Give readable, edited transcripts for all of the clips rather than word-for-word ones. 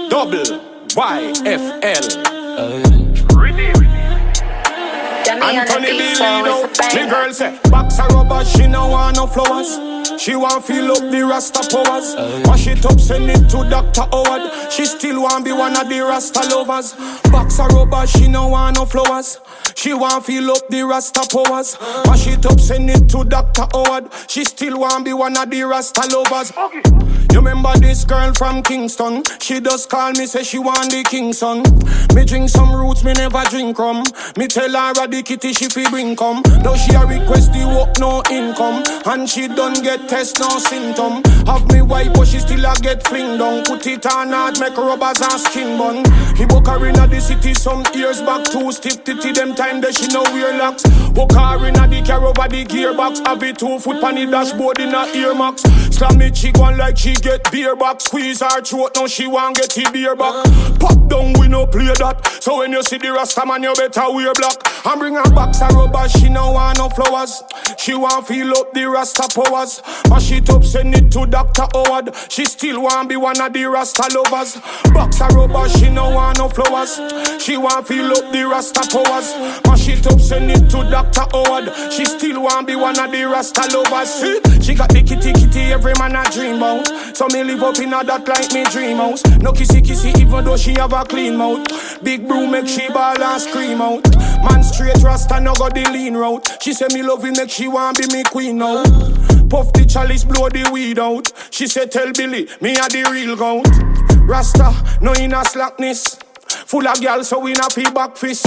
Double YFL. Anthony B. Lido. The girl say, box a rubber, she no want no flowers. She want feel up the Rasta powers. Wash it up, send it to Dr. Howard. She still want be one of the Rasta lovers. Box a rubber, she no want no flowers. She want feel up the Rasta powers. Wash it up, send it to Dr. Howard. She still want be one of the Rasta lovers. Okay. You remember this girl from Kingston? She just call me, say she want the Kingston. Me drink some roots, me never drink rum. Me tell her the kitty she fi bring come. Now she a request the work, no income. And she don't get test, no symptom. Have me wife, but she still a get fling down. Put it on hard, make rubbers and skin bun. He book her inna the city some years back. Too stiff titty, them time that she no wear locks. Book her inna the car over the gearbox. Have it 2 foot pan the dashboard in her earmarks. Slam it, she gone like she get beer back. Squeeze her throat, now she want get the beer back. Pop down, we no play that. So when you see the Rasta man, you better wear black. And bring her box a rubber, she no want no flowers. She want feel up the Rasta powers. Mash it up, send it to Dr. Howard. She still want be one of the Rasta lovers. Box a rubber, she no want no flowers. She want feel up the Rasta powers. Mash it up, send it to Dr. Howard. She still want be one of the Rasta lovers. See, she got the kitty every man a dream about. So me live up in a that like me dream house. No kissy even though she have a clean mouth. Big broom make she ball and scream out. Man straight Rasta no go the lean route. She say me love it make she want be me queen now. Puff the chalice blow the weed out. She say tell Billy me a the real goat. Rasta no in a slackness. Full of girl so we not feel back fist.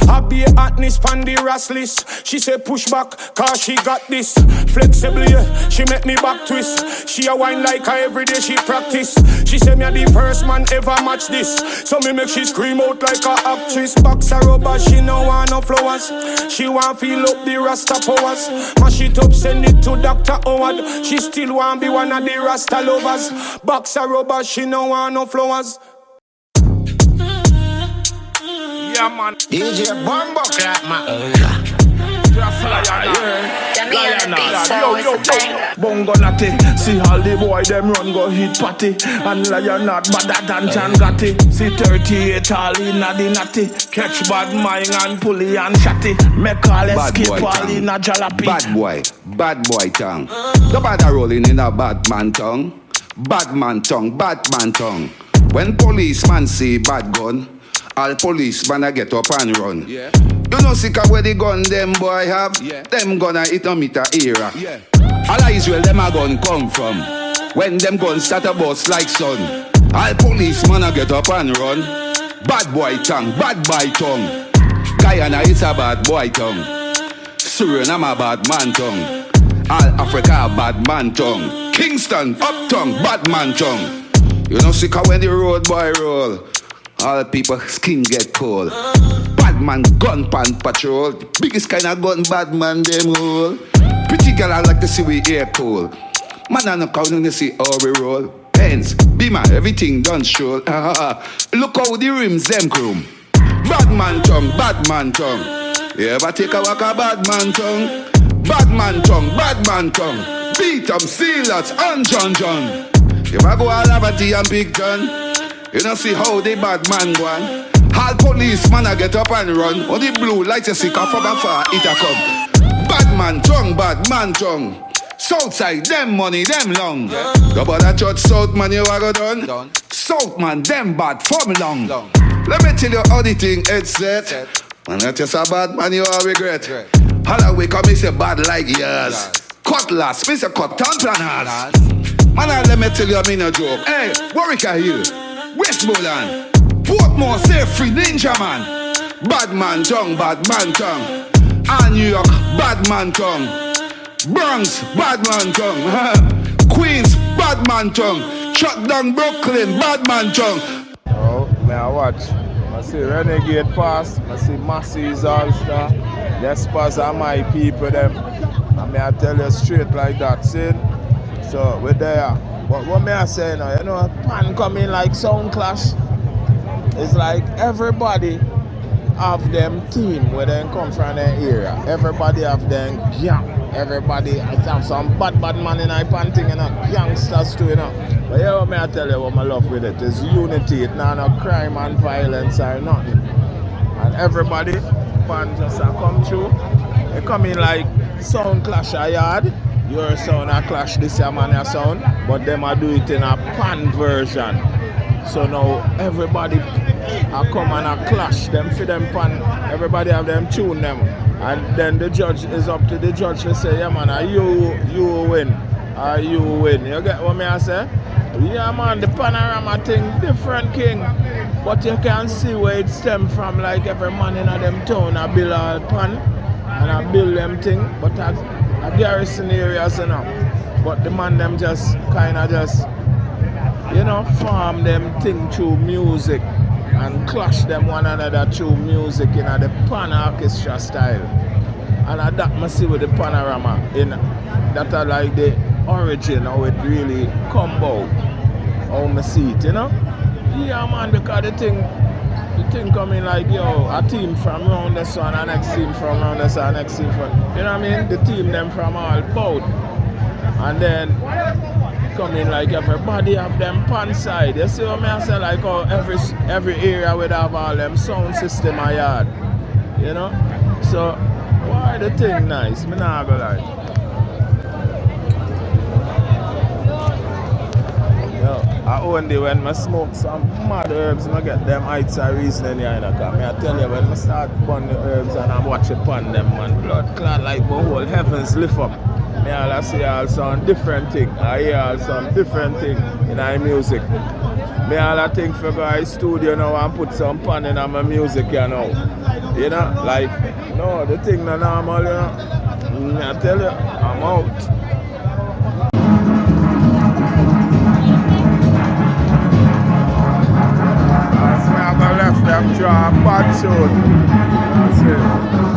I be a hotness pan the Ras list. She say push back cause she got this. Flexible yeah, she make me back twist. She a wine like her every day she practice. She say me a the first man ever match this. So me make she scream out like a actress. Box a rubber she no want no flowers. She want feel up the Rasta powers. Mash it up send it to Dr. Howard. She still want be one of the Rasta lovers. Box a rubber she no want no flowers. Yeah, man. DJ Bumbo Clap, man. Ras Lion Heart. Bongo natty. See all the boy them run go hit party. And Lion Heart better than John Gotti. See 38 all inna the natty. Catch bad mind and pulley and shotty. Make all escape all inna jalopy. Bad boy tongue. The bad a rolling in a bad man tongue. Bad man tongue. When policeman see bad gun, all policemen a get up and run. Yeah. You know sick of where the gun them boy have? Yeah. Them gonna hit a meter era. Yeah. All of Israel them a gun come from. When them guns start a bust like sun. All policemen a get up and run. Bad boy tongue. Guyana is a bad boy tongue. Suriname a bad man tongue. All Africa a bad man tongue. Kingston, uptown, bad man tongue. You know sick of when the road boy roll. All people skin get cold. Bad man gun pan patrol. Biggest kind of gun bad man them hold. Pretty girl I like to see we air cold. Man I no count to see how we roll. Pens, beamer, everything done stroll. Look how the rims them chrome. Bad man tongue. You ever take a walk a bad man tongue? Bad man tongue. Beat them, Steelers and John. You ever go all over tea and Big John? You don't see how the bad man go on. All policemen a get up and run. All the blue lights you see come from afar, it a come. Bad man tongue. Southside, them money, them long. Yeah. Go about a church South man you a go done. South man, them bad from long. Let me tell you how the thing it's set. When that just a bad man you a regret. All we come is a bad like yours. Cutlass, me say cut down planners. Man, let me tell you I'm in a joke. Hey, Warwick Hill, Westmoreland, Portmore, safe free ninja man. Bad man tongue. And New York, bad man tongue. Bronx, bad man tongue. Queens, bad man tongue. Shut down Brooklyn, bad man tongue. Oh, may I watch? I see Renegade Pass, I see Massey's All-Star. Despaz are my people them. And may I tell you straight like that, see? So we're there. But what may I say now? You know, Pan coming like Sound Clash. It's like everybody have them team where they come from their area. Everybody have them gang. everybody, I have some bad man in I panting, you know, youngsters too, you know. But yeah, what me I tell you what I love with it is unity. It's not no crime and violence or nothing. And everybody, pan just come through. They come in like sound clash a yard. Your sound a clash this year man your sound. But them a do it in a pan version. So now everybody a come and a clash them for them pan. Everybody have them tune them. And then the judge is up to the judge to say, yeah man, are you win? Are you win? You get what me I say? Yeah man, the panorama thing different king. But you can see where it stem from, like every man in a them town a build a pan and a build them thing, but a garrison areas, you know. But the man them just kinda just, you know, farm them thing through music and clash them one another through music in a the pan orchestra style. And I that must see with the panorama in that are like the origin how it really come out. How me see it, you know? Yeah man, because the thing coming like yo, a team from round the sun, a next team from round the sun, next team from, you know what I mean? The team them from all both. And then coming like everybody have them pan side. You see what I say, like how every area would have all them sound system a yard. You know? So why the thing nice? Me nah go lie. I only when I smoke some mad herbs and I get them heights of reasoning here. I tell you, when I start burn the herbs and I'm watching pan them, man, blood clot like my whole heavens lift up. Me all I see all some different thing. I hear all some different thing in my music. Me all I think for go to studio now and put some pan in my music, you know. You know, like, no, the thing not normal, you know. I tell you, I'm out. Left them draw a bad shot. That's it.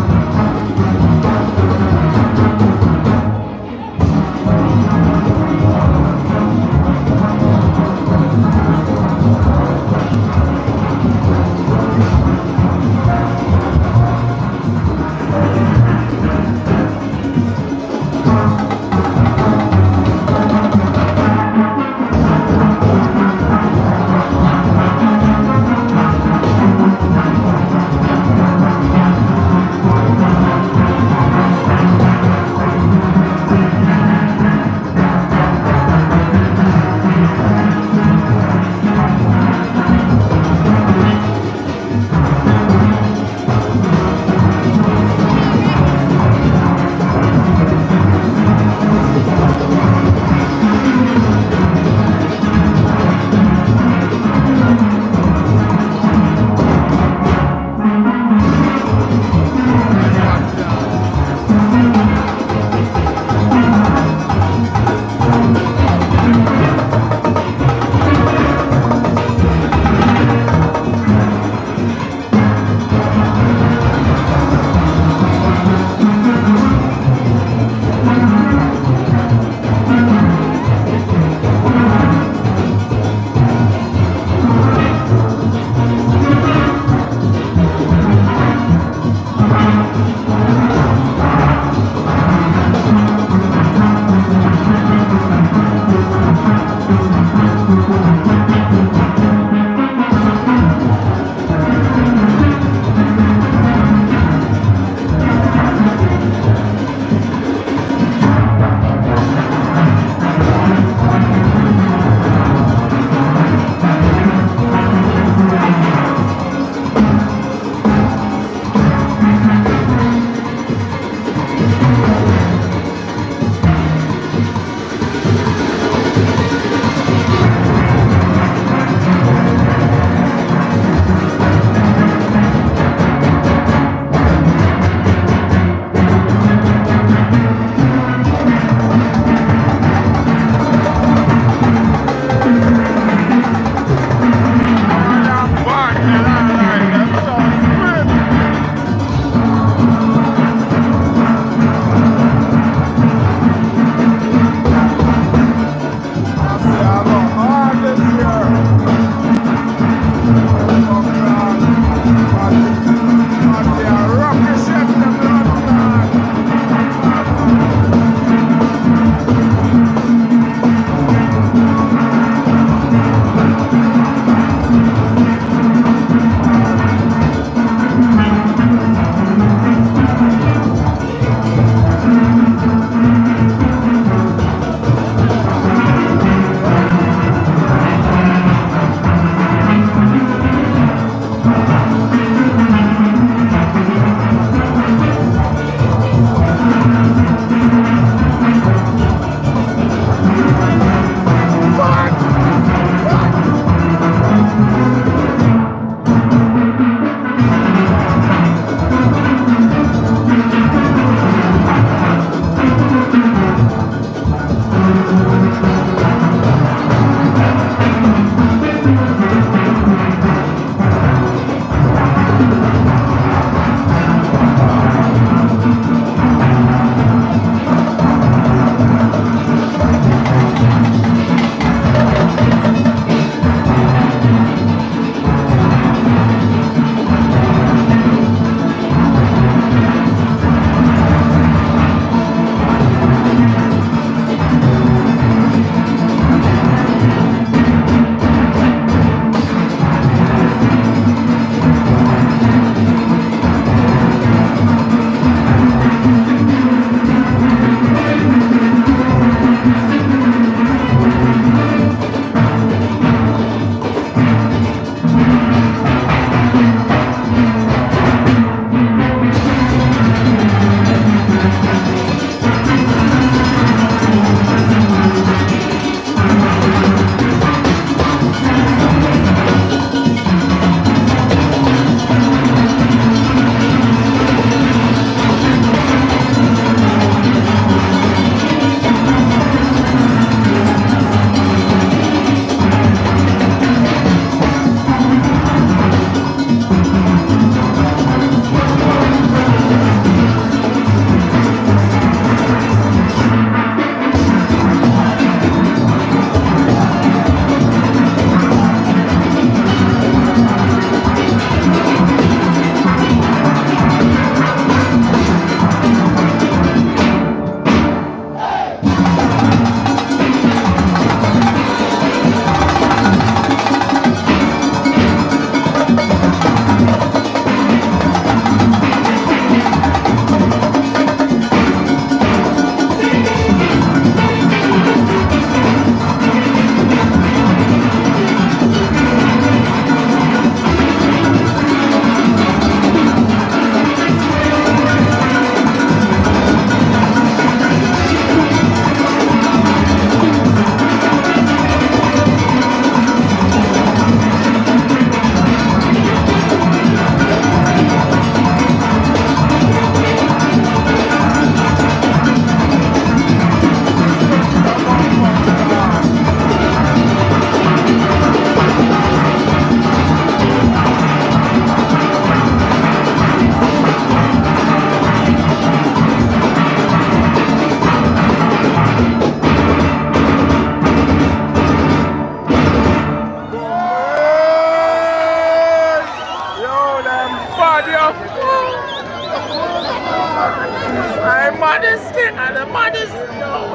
maddest thing and the maddest. Yo,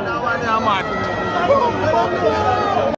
that one, yeah, man.